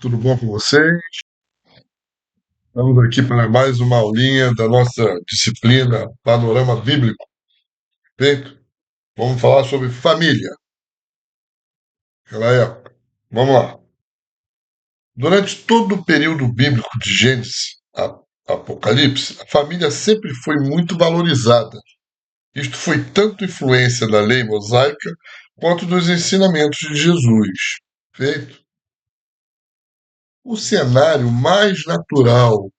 Tudo bom com você? Estamos aqui para mais uma aulinha da nossa disciplina Panorama Bíblico, perfeito? Vamos falar sobre família, aquela época. Vamos lá. Durante todo o período bíblico de Gênesis a Apocalipse, a família sempre foi muito valorizada. Isto foi tanto influência da lei mosaica quanto dos ensinamentos de Jesus. Perfeito? O cenário mais natural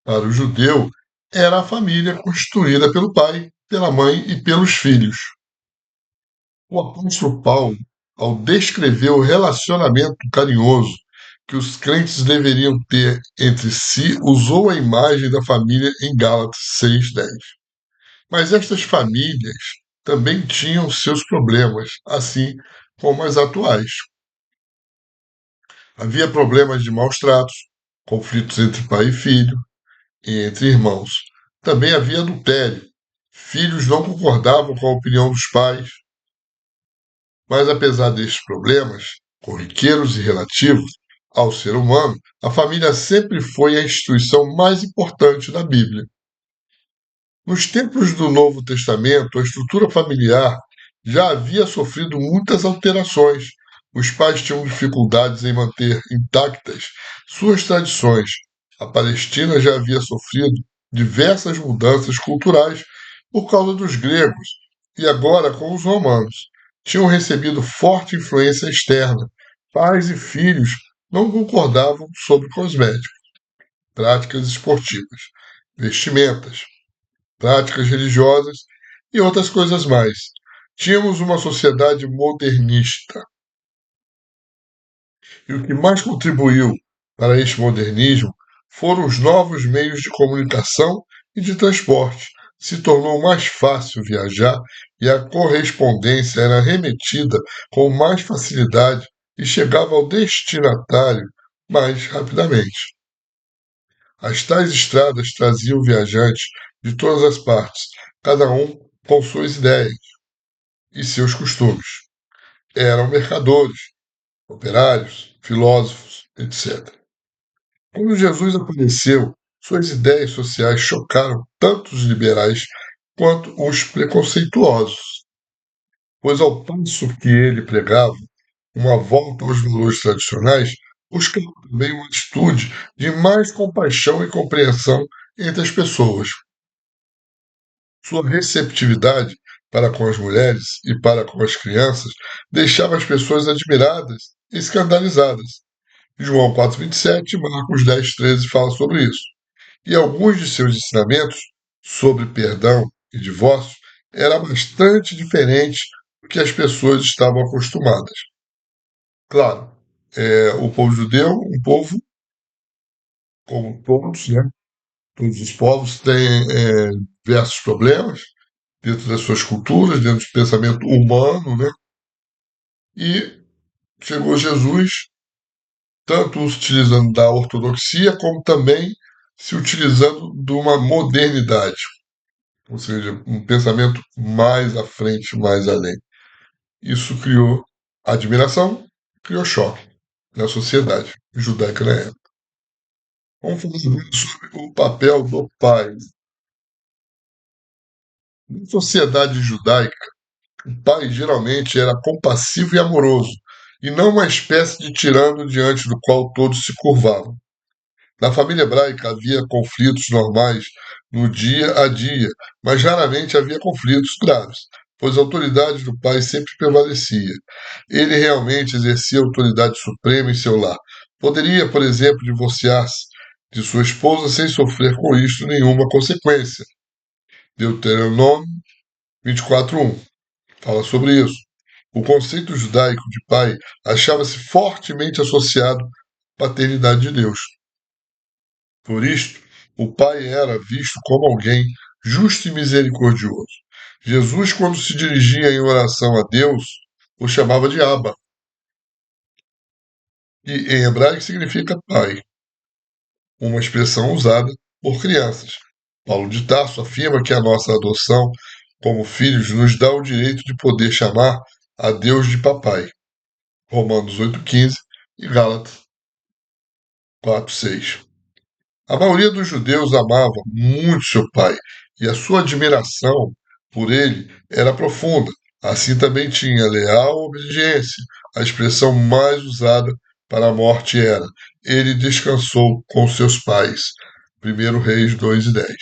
para o judeu, era a família constituída pelo pai, pela mãe e pelos filhos. O apóstolo Paulo, ao descrever o relacionamento carinhoso que os crentes deveriam ter entre si, usou a imagem da família em Gálatas 6:10. Mas estas famílias também tinham seus problemas, assim como as atuais. Havia problemas de maus tratos, conflitos entre pai e filho, e entre irmãos. Também havia adultério. Filhos não concordavam com a opinião dos pais, mas apesar destes problemas, corriqueiros e relativos ao ser humano, a família sempre foi a instituição mais importante da Bíblia. Nos tempos do Novo Testamento, a estrutura familiar já havia sofrido muitas alterações. Os pais tinham dificuldades em manter intactas suas tradições. A Palestina já havia sofrido diversas mudanças culturais por causa dos gregos e agora com os romanos. Tinham recebido forte influência externa. Pais e filhos não concordavam sobre cosméticos, práticas esportivas, vestimentas, práticas religiosas e outras coisas mais. Tínhamos uma sociedade modernista. E o que mais contribuiu para este modernismo foram os novos meios de comunicação e de transporte. Se tornou mais fácil viajar e a correspondência era remetida com mais facilidade e chegava ao destinatário mais rapidamente. As tais estradas traziam viajantes de todas as partes, cada um com suas ideias e seus costumes. Eram mercadores, operários, filósofos, etc. Quando Jesus apareceu, suas ideias sociais chocaram tanto os liberais quanto os preconceituosos, pois ao passo que ele pregava uma volta aos valores tradicionais, buscava também uma atitude de mais compaixão e compreensão entre as pessoas. Sua receptividade para com as mulheres e para com as crianças deixava as pessoas admiradas e escandalizadas. João 4:27 e Marcos 10:13 falam sobre isso. E alguns de seus ensinamentos sobre perdão e divórcio eram bastante diferentes do que as pessoas estavam acostumadas. Claro, o povo judeu, um povo como todos, né? Todos os povos têm diversos problemas dentro das suas culturas, dentro do pensamento humano, né? E chegou Jesus, tanto utilizando da ortodoxia, como também se utilizando de uma modernidade, ou seja, um pensamento mais à frente, mais além. Isso criou admiração, criou choque na sociedade judaica na época. Vamos falar agora sobre o papel do pai. Na sociedade judaica, o pai geralmente era compassivo e amoroso, e não uma espécie de tirano diante do qual todos se curvavam. Na família hebraica havia conflitos normais no dia a dia, mas raramente havia conflitos graves, pois a autoridade do pai sempre prevalecia. Ele realmente exercia a autoridade suprema em seu lar. Poderia, por exemplo, divorciar-se de sua esposa sem sofrer com isto nenhuma consequência. Deuteronômio 24:1 fala sobre isso. O conceito judaico de pai achava-se fortemente associado à paternidade de Deus. Por isto, o pai era visto como alguém justo e misericordioso. Jesus, quando se dirigia em oração a Deus, o chamava de Abba, que em hebraico significa pai, uma expressão usada por crianças. Paulo de Tarso afirma que a nossa adoção como filhos nos dá o direito de poder chamar a Deus de papai. Romanos 8:15 e Gálatas 4:6. A maioria dos judeus amava muito seu pai e a sua admiração por ele era profunda. Assim também tinha leal obediência. A expressão mais usada para a morte era: ele descansou com seus pais. 1 Reis 2:10.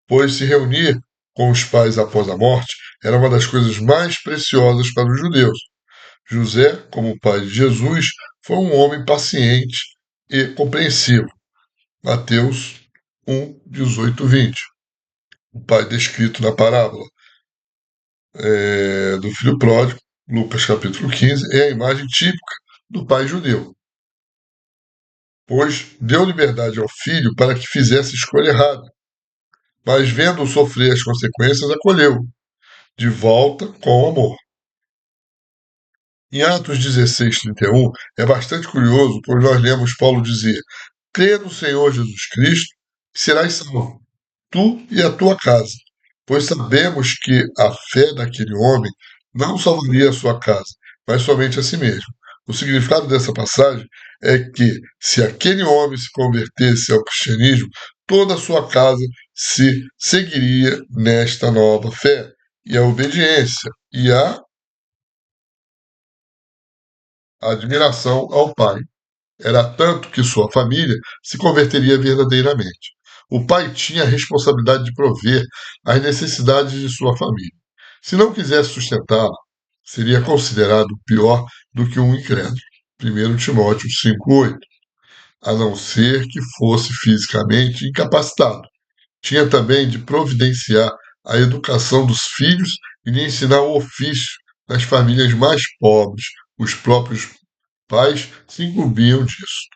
Pois se reunir com os pais após a morte era uma das coisas mais preciosas para os judeus. José, como pai de Jesus, foi um homem paciente e compreensivo. Mateus 1:18-20. O pai descrito na parábola do filho pródigo, Lucas capítulo 15, é a imagem típica do pai judeu, pois deu liberdade ao filho para que fizesse a escolha errada, mas vendo-o sofrer as consequências, acolheu, de volta com amor. Em Atos 16:31, é bastante curioso, pois nós lemos Paulo dizer: crê no Senhor Jesus Cristo e serás salvo, tu e a tua casa, pois sabemos que a fé daquele homem não salvaria a sua casa, mas somente a si mesmo. O significado dessa passagem é que, se aquele homem se convertesse ao cristianismo, toda a sua casa se seguiria nesta nova fé, e a obediência e a admiração ao pai. Era tanto que sua família se converteria verdadeiramente. O pai tinha a responsabilidade de prover as necessidades de sua família. Se não quisesse sustentá-la, seria considerado pior do que um incrédulo. 1 Timóteo 5:8. A não ser que fosse fisicamente incapacitado. Tinha também de providenciar a educação dos filhos e de ensinar o ofício nas famílias mais pobres. Os próprios pais se incumbiam disso.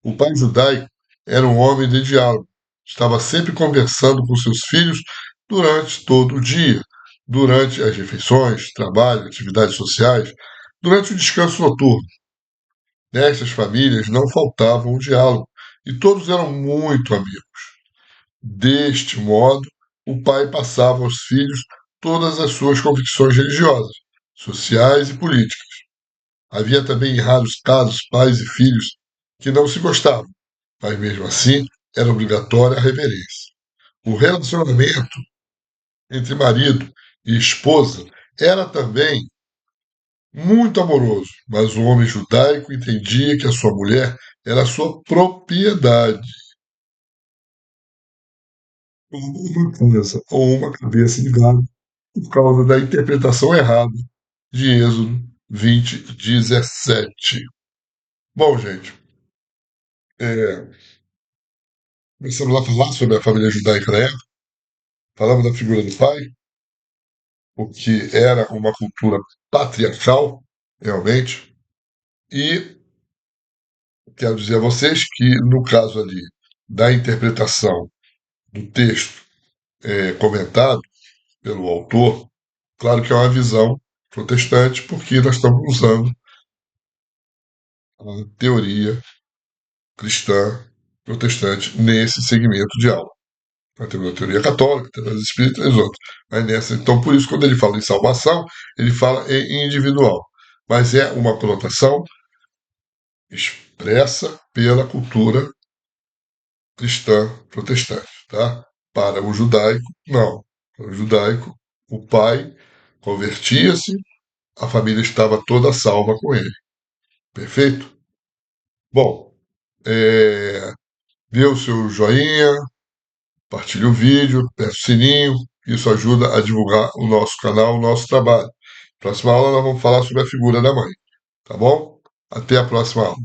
O pai judaico era um homem de diálogo. Estava sempre conversando com seus filhos durante todo o dia, durante as refeições, trabalho, atividades sociais, durante o descanso noturno. Nestas famílias não faltava um diálogo e todos eram muito amigos. Deste modo, o pai passava aos filhos todas as suas convicções religiosas, sociais e políticas. Havia também, em raros casos, pais e filhos que não se gostavam, mas mesmo assim era obrigatória a reverência. O relacionamento entre marido e esposa era também muito amoroso, mas o homem judaico entendia que a sua mulher era sua propriedade, como uma casa ou uma cabeça de gado, por causa da interpretação errada de Êxodo 20:17. Bom, gente, é, começamos a falar sobre a família judaica da época, falamos da figura do pai, o que era uma cultura patriarcal, realmente, e quero dizer a vocês que, no caso ali da interpretação do texto comentado pelo autor, claro que é uma visão protestante, porque nós estamos usando a teoria cristã protestante nesse segmento de aula. Nós temos a teoria católica, temos as espíritas e os outros. Mas nessa, então, por isso, quando ele fala em salvação, ele fala em individual. Mas é uma conotação expressa pela cultura cristã protestante, tá? Para o judaico, não. Para o judaico, o pai convertia-se, a família estava toda salva com ele. Perfeito? Bom, dê o seu joinha, partilhe o vídeo, aperta o sininho, isso ajuda a divulgar o nosso canal, o nosso trabalho. Próxima aula nós vamos falar sobre a figura da mãe, tá bom? Até a próxima aula.